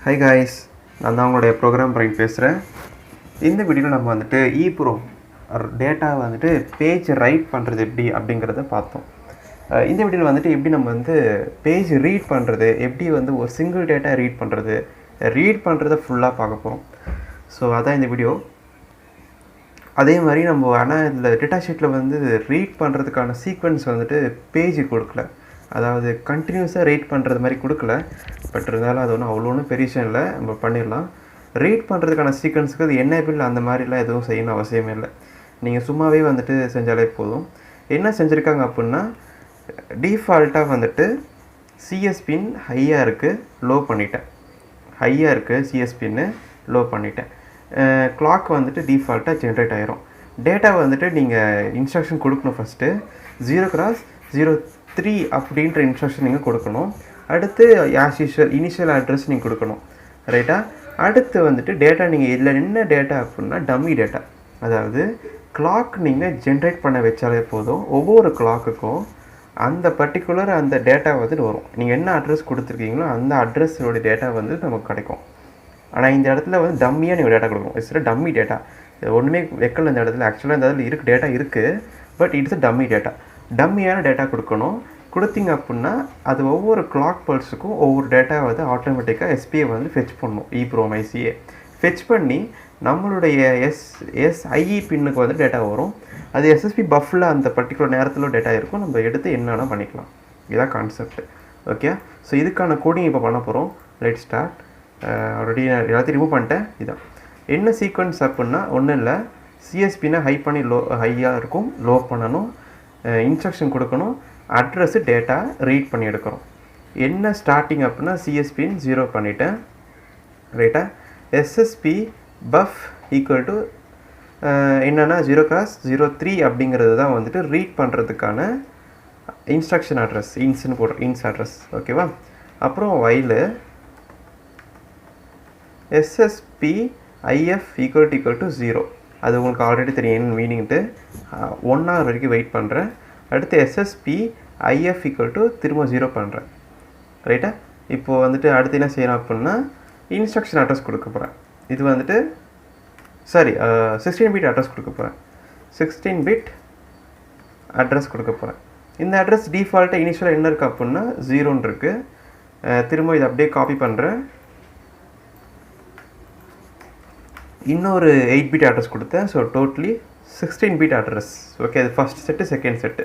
Hi guys, நான் தான் உங்களுடைய ப்ரோக்ராம் பிரைன் பேசுகிறேன். இந்த வீடியோவில் நம்ம வந்துட்டு EEPROM டேட்டா வந்துட்டு பேஜ் ரைட் பண்ணுறது எப்படி அப்படிங்கிறத பார்த்தோம். இந்த வீடியோவில் வந்துட்டு எப்படி நம்ம வந்து பேஜ் ரீட் பண்ணுறது, எப்படி வந்து ஒரு சிங்கிள் டேட்டா ரீட் பண்ணுறதை ஃபுல்லாக பார்க்க போகிறோம். ஸோ அதான் இந்த வீடியோ. அதே மாதிரி நம்ம ஆனால் இதில் டேட்டா ஷீட்டில் வந்து ரீட் பண்ணுறதுக்கான சீக்வன்ஸ் வந்துட்டு பேஜ் கொடுக்கல, அதாவது கண்டினியூஸாக ரீட் பண்ணுறது மாதிரி கொடுக்கல. பட் இருந்தாலும் அது ஒன்றும் அவ்வளோ ஒன்றும் பெரிய விஷயம் இல்லை, நம்ம பண்ணிடலாம். ரீட் பண்ணுறதுக்கான சீக்வன்ஸுக்கு அது என்னபிள் அந்த மாதிரிலாம் எதுவும் செய்யணும் அவசியமே இல்லை. நீங்கள் சும்மாவே வந்துட்டு செஞ்சாலே போதும். என்ன செஞ்சுருக்காங்க அப்படின்னா, டிஃபால்ட்டாக வந்துட்டு சிஎஸ்பின் ஹையாக இருக்குது, லோ பண்ணிட்டேன். ஹையாக இருக்குது சிஎஸ்பின்னு லோ பண்ணிட்டேன். கிளாக் வந்துட்டு டிஃபால்ட்டாக ஜென்ரேட் ஆகிரும். டேட்டா வந்துட்டு நீங்கள் இன்ஸ்ட்ரக்ஷன் கொடுக்கணும். ஃபஸ்ட்டு 0x03 அப்படின்ற இன்ஸ்ட்ரக்ஷன் நீங்கள் கொடுக்கணும். அடுத்து ஆஸ் யூஷுவல் இனிஷியல் அட்ரஸ் நீங்கள் கொடுக்கணும், ரைட்டா? அடுத்து வந்துட்டு டேட்டா நீங்கள் இதில் என்ன டேட்டா அப்படின்னா டம்மி டேட்டா, அதாவது கிளாக் நீங்கள் ஜென்ரேட் பண்ண வச்சாலே போதும். ஒவ்வொரு கிளாக்குக்கும் அந்த பர்டிகுலர் அந்த டேட்டா வந்துட்டு வரும். நீங்கள் என்ன அட்ரஸ் கொடுத்துருக்கீங்களோ அந்த அட்ரஸோடைய டேட்டா வந்து நமக்கு கிடைக்கும். ஆனால் இந்த இடத்துல வந்து டம்மியாக நீங்கள் டேட்டா கொடுக்கணும். இட்ஸ் டம்மி டேட்டா, ஒன்றுமே வைக்கல இந்த இடத்துல. ஆக்சுவலாக இந்த இடத்துல டேட்டா இருக்குது, பட் இட்ஸ் டம்மி டேட்டா. டம்மியான டேட்டா கொடுக்கணும். கொடுத்தீங்க அப்படின்னா அது ஒவ்வொரு கிளாக் பல்ஸுக்கும் ஒவ்வொரு டேட்டா வந்து ஆட்டோமேட்டிக்காக SPI வந்து ஃபெச் பண்ணணும். EEPROM ICA ஃபெச் பண்ணி நம்மளுடைய SIE பின்னுக்கு வந்து டேட்டா வரும். அது SSP பஃபில் அந்த பர்டிகுலர் நேரத்தில் டேட்டா இருக்கும். நம்ம எடுத்து என்னென்னா பண்ணிக்கலாம். இதுதான் கான்செப்ட். ஓகே, ஸோ இதுக்கான கோடிங் இப்போ பண்ண போகிறோம். Let start. ஆல்ரெடி நான் எல்லாத்தையும் ரிமூவ் பண்ணிட்டேன். இதுதான் என்ன சீக்வன்ஸ் அப்படின்னா, ஒன்றும் இல்லை, சிஎஸ்பின்னா ஹை பண்ணி ஹையாக இருக்கும், லோ பண்ணணும், இன்ஸ்ட்ரக்ஷன் கொடுக்கணும், அட்ரஸ்ஸு டேட்டா ரீட் பண்ணி எடுக்கிறோம். என்ன ஸ்டார்டிங் அப்படின்னா சிஎஸ்பின்னு 0 பண்ணிட்டேன், ரைட்டா? SSP பஃப் ஈக்குவல் டு என்னென்னா 0x03 அப்படிங்கிறது தான் வந்துட்டு ரீட் பண்ணுறதுக்கான இன்ஸ்ட்ரக்ஷன் அட்ரஸ், இன்ஸ்ன்னு போடுறோம், இன்ஸ் அட்ரஸ். ஓகேவா? அப்புறம் வைலு SSP IF ஈக்குவல் டு 0. அது உங்களுக்கு ஆல்ரெடி தெரியும் என்ன மீனிங்ட்டு. 1 hour வரைக்கும் வெயிட் பண்ணுறேன். அடுத்து SSP IF ஈக்குவல் டு திரும்ப 0 பண்ணுறேன், ரைட்டா? இப்போது வந்துட்டு அடுத்து என்ன செய்யணும் அப்படின்னா இன்ஸ்ட்ரக்ஷன் அட்ரஸ் கொடுக்க போகிறேன். இது வந்துட்டு 16 பிட் அட்ரஸ் கொடுக்க போகிறேன். 16 பிட் அட்ரஸ் கொடுக்க போகிறேன். இந்த அட்ரஸ் டிஃபால்ட்டாக இனிஷியலாக என்ன இருக்குது அப்படின்னா 0ன்னு இருக்குது. திரும்ப இதை அப்படியே காப்பி பண்ணுறேன். இன்னொரு 8 பிட் அட்ரஸ் கொடுத்தேன். So totally 16 bit address. Okay, அது ஃபஸ்ட் செட்டு, செகண்ட் செட்டு.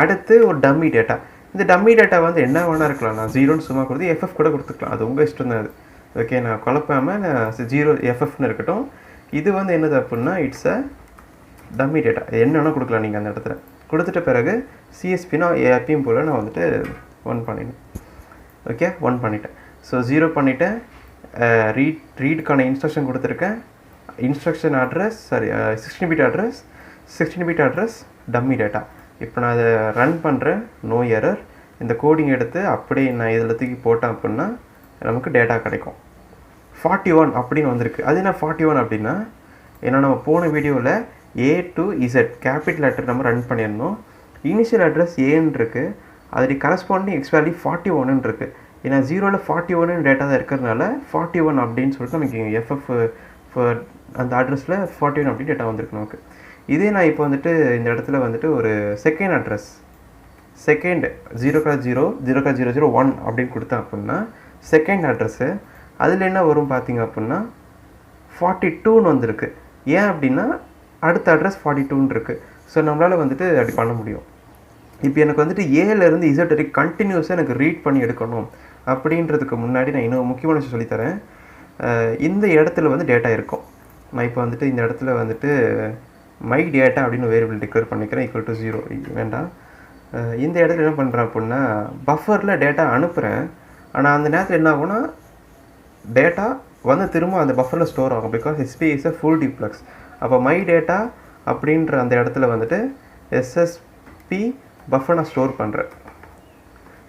அடுத்து ஒரு டம்மி டேட்டா. இந்த டம்மி டேட்டா வந்து என்ன வேணா இருக்கலாம். நான் 0ன்னு சும்மா கொடுத்து FF கூட கொடுத்துக்கலாம், அது உங்கள் இஷ்டம் தான். அது ஓகே, நான் குழப்பாமல் நான் 0 FFன்னு இருக்கட்டும். இது வந்து என்னது அப்படின்னா இட்ஸ் அ டம்மி டேட்டா. என்ன வேணால் கொடுக்கலாம் நீங்கள் அந்த இடத்துல. கொடுத்துட்ட பிறகு சிஎஸ்பின்னா எப்பயும் போல் நான் வந்துட்டு 1 பண்ணிட்டேன். ஓகே, 1 பண்ணிட்டேன். ஸோ 0 பண்ணிவிட்டேன். ரீடுக்கான இன்ஸ்ட்ரக்ஷன் கொடுத்துருக்கேன். Instruction address 16 bit address dummy data. இப்போ நான் அதை ரன் பண்ணுறேன், நோ எரர். இந்த கோடிங் எடுத்து அப்படியே நான் இதில் தூக்கி போட்டேன் அப்படின்னா நமக்கு டேட்டா கிடைக்கும். 41 அப்படின்னு வந்திருக்கு. அது என்ன 41 அப்படின்னா, ஏன்னா நம்ம போன வீடியோவில் A to Z capital letter நம்ம ரன் பண்ணியிருந்தோம். இனிஷியல் அட்ரஸ் ஏன்னு இருக்குது, அதோடைய கரஸ்பாண்டிங் எக்ஸ்வேல்யூ 41ன்னு இருக்குது. ஏன்னா 0ல் 41 டேட்டா தான் இருக்கிறதுனால 41 அப்படின்னு சொல்லிட்டு நமக்கு FF அந்த அட்ரஸில் 41 அப்படி டேட்டா வந்திருக்கு நமக்கு. இதே நான் இப்போ வந்துட்டு இந்த இடத்துல வந்துட்டு ஒரு செகண்ட் அட்ரஸ், செகண்ட் 0x001 அப்படின்னு கொடுத்தேன் அப்படின்னா செகண்ட் அட்ரஸ்ஸு அதில் என்ன வரும் பார்த்தீங்க அப்படின்னா 42ன்னு வந்திருக்கு. ஏன் அப்படின்னா அடுத்த அட்ரஸ் 42ன்னு இருக்குது. ஸோ நம்மளால் வந்துட்டு அப்படி பண்ண முடியும். இப்போ எனக்கு வந்துட்டு ஏலேருந்து Z வரைக்கும் கண்டினியூஸாக எனக்கு ரீட் பண்ணி எடுக்கணும் அப்படின்றதுக்கு முன்னாடி நான் இன்னும் முக்கியமான விஷயம் சொல்லித்தரேன். இந்த இடத்துல வந்து டேட்டா இருக்கும். நான் இப்போ வந்துட்டு இந்த இடத்துல வந்துட்டு மை டேட்டா அப்படின்னு வேரியபிள் டிக்ளேர் பண்ணிக்கிறேன், ஈக்குவல் டு 0 வேண்டாம். இந்த இடத்துல என்ன பண்ணுறேன் அப்படின்னா பஃபரில் டேட்டா அனுப்புகிறேன். ஆனால் அந்த நேரத்தில் என்ன ஆகும்னா டேட்டா வந்து திரும்ப அந்த பஃபரில் ஸ்டோர் ஆகும், because SPI is a full duplex. அப்போ மை டேட்டா அப்படின்ற அந்த இடத்துல வந்துட்டு SSP பஃபர் நான் ஸ்டோர் பண்ணுறேன்.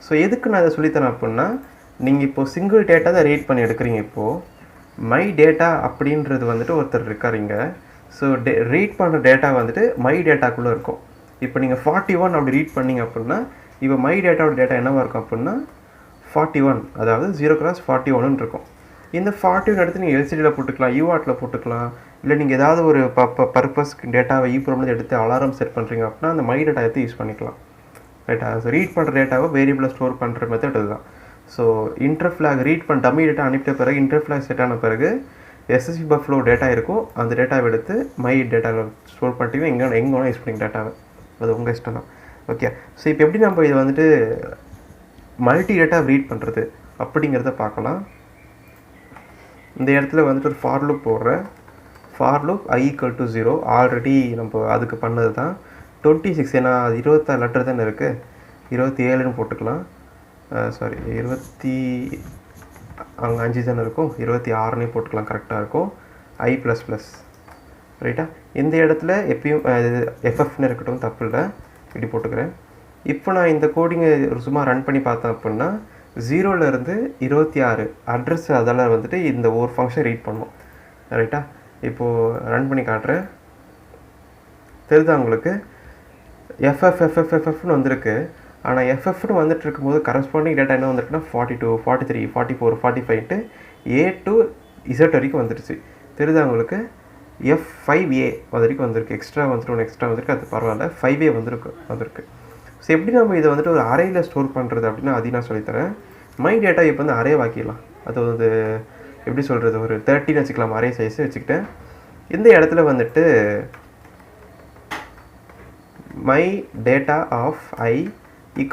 ஸோ எதுக்கு நான் இதை சொல்லித்தரேன் அப்படின்னா, நீங்கள் இப்போது சிங்கிள் டேட்டா தான் ரீட் பண்ணி எடுக்கிறீங்க. இப்போது மை டேட்டா அப்படின்றது வந்துட்டு ஒருத்தர் இருக்காருங்க. ஸோ ரீட் பண்ணுற டேட்டா வந்துட்டு மை டேட்டாக்குள்ளே இருக்கும். இப்போ நீங்கள் 41 அப்படி ரீட் பண்ணிங்க அப்படின்னா இப்போ மை டேட்டாவோட டேட்டா என்னவாக இருக்கும் அப்படின்னா 41, அதாவது 0x41 இருக்கும். இந்த 41 எடுத்து நீங்கள் எல்சிடியில் போட்டுக்கலாம், யூஆர்ட்டில் போட்டுக்கலாம். இல்லை நீங்கள் ஏதாவது ஒரு பர்பஸ்க்கு டேட்டாவை ஈப்ரோம்லேருந்து எடுத்து அலாரம் செட் பண்ணுறீங்க அப்படின்னா அந்த மை டேட்டா எடுத்து யூஸ் பண்ணிக்கலாம். ரைட்டா? ஸோ ரீட் பண்ணுற டேட்டாவை வேரியபிளாக ஸ்டோர் பண்ணுற மெத்தட் இதுதான். ஸோ இன்டர்ஃப்ளாக் ரீட் பண்ண டம்மி டேட்டா அனுப்பிட்ட பிறகு இன்டர்ஃப்ளாக் செட் ஆன பிறகு எஸ்எஸ்பி பஃப்ல டேட்டா இருக்கும். அந்த டேட்டாவை எடுத்து மை டேட்டாவில் ஸ்டோர் பண்ணிட்டீங்கன்னா எங்கே வேணால் யூஸ் பண்ணிங்க டேட்டாவை. அது உங்கள் இஷ்டம் தான். ஓகே. ஸோ இப்போ எப்படி நம்ம இதை வந்துட்டு மல்டி டேட்டா ரீட் பண்ணுறது அப்படிங்கிறத பார்க்கலாம். இந்த இடத்துல வந்துட்டு ஒரு ஃபார் லூப் போடுறேன். ஃபார் லூப் i = 0 ஆல்ரெடி நம்ம அதுக்கு பண்ணது தான். 26 ஏன்னா அது 26 லெட்டர் தானே இருக்குது, 27ன்னு போட்டுக்கலாம். சாரி அங்கே 5 தானே இருக்கும், 26னே போட்டுக்கலாம், கரெக்டாக இருக்கும். i++. ரைட்டா? இந்த இடத்துல எப்பயும் எஃப்எஃப்னு இருக்கட்டும், தப்பு இல்லை, இப்படி போட்டுக்கிறேன். இப்போ நான் இந்த கோடிங்கை சும்மா ரன் பண்ணி பார்த்தேன் அப்படின்னா 0லேருந்து 26 அட்ரஸ் அதெல்லாம் வந்துட்டு இந்த ஒரு ஃபங்க்ஷன் ரீட் பண்ணும். ரைட்டா? இப்போது ரன் பண்ணி காட்டுறேன். தெரியுதா உங்களுக்கு? எஃப்எஃப்னு வந்திருக்கு. ஆனால் எஃப்எஃப்னு வந்துட்டு இருக்கும்போது கரஸ்பாண்டிங் டேட்டா என்ன வந்துருக்குன்னா 42, 43, 44, 45 A to Z வரைக்கும் வந்துடுச்சு. தெரியுதா உங்களுக்கு? F5A வரைக்கும் வந்திருக்கு. எக்ஸ்ட்ரா வந்துருக்கு, அது பரவாயில்ல. 5A வந்திருக்கு. ஸோ எப்படி நம்ம இதை வந்துட்டு ஒரு அரேயில் ஸ்டோர் பண்ணுறது அப்படின்னா அதையும் நான் சொல்லித்தரேன். மை டேட்டா இப்போ வந்து அரே வாக்கிடலாம். அது வந்து எப்படி சொல்கிறது, ஒரு 13 வச்சுக்கலாம், அரே சைஸ் வச்சுக்கிட்டேன். இந்த இடத்துல வந்துட்டு my data of i =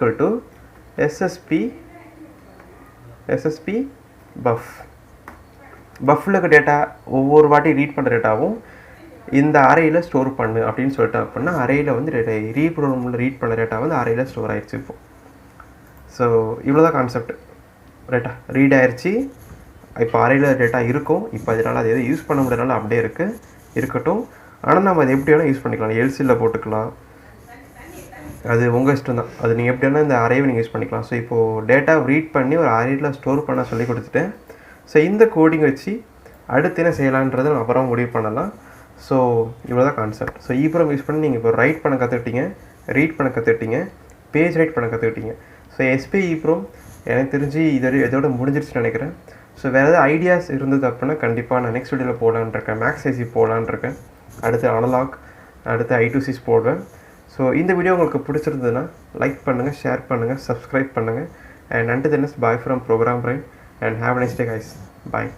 SSP buff. பஃப்பில் இருக்க டேட்டா ஒவ்வொரு வாட்டி ரீட் பண்ணுற டேட்டாவும் இந்த அரேயில் ஸ்டோர் பண்ணு அப்படின்னு சொல்லிட்டேன் அப்படின்னா அரேயில் வந்து ஈப்ரோமில் ரீட் பண்ண டேட்டா வந்து அரேயில் ஸ்டோர் ஆயிடுச்சு இப்போ. ஸோ இவ்வளோ தான் கான்செப்ட். ரைட்டா? ரீட் ஆயிடுச்சு. இப்போ அரேயில் டேட்டா இருக்கும். இப்போ அதனால் அது எதுவும் யூஸ் பண்ண முடியாதனால அப்படியே இருக்கட்டும். ஆனால் நம்ம அதை எப்படி வேணால் யூஸ் பண்ணிக்கலாம். எல்சியில் போட்டுக்கலாம், அது உங்கள் இஷ்டம் தான். அது நீங்கள் எப்படி வேணால் இந்த அரேவை நீங்கள் யூஸ் பண்ணிக்கலாம். ஸோ இப்போது டேட்டா ரீட் பண்ணி ஒரு அரேயில் ஸ்டோர் பண்ண சொல்லி கொடுத்துட்டேன். ஸோ இந்த கோடிங் வச்சு அடுத்து என்ன செய்யலான்றதை நம்ம அப்புறம் முடிவு பண்ணலாம். ஸோ இவ்வளோ தான் கான்செப்ட். ஸோ ஈப்ரோம் யூஸ் பண்ணி நீங்கள் இப்போ ரைட் பண்ண கற்றுக்கிட்டீங்க, ரீட் பண்ண கற்றுக்கிட்டீங்க, பேஜ் ரைட் பண்ண கற்றுக்கிட்டீங்க. ஸோ SPI EEPROM எனக்கு தெரிஞ்சு இதோட முடிஞ்சிருச்சுன்னு நினைக்கிறேன். ஸோ வேறு ஏதாவது ஐடியாஸ் இருந்தது அப்படின்னா கண்டிப்பாக நான் நெக்ஸ்ட் வீடியோவில் போடலான்னு இருக்கேன். மேக்ஸ் ஐசி போடலான்னு இருக்கேன். அடுத்து அனலாக், அடுத்து I2Cs போடுவேன். ஸோ இந்த வீடியோ உங்களுக்கு பிடிச்சிருந்ததுன்னா லைக் பண்ணுங்கள், ஷேர் பண்ணுங்கள், சப்ஸ்கிரைப் பண்ணுங்கள். And until then, bye from Program Brain and have a nice day guys. Bye.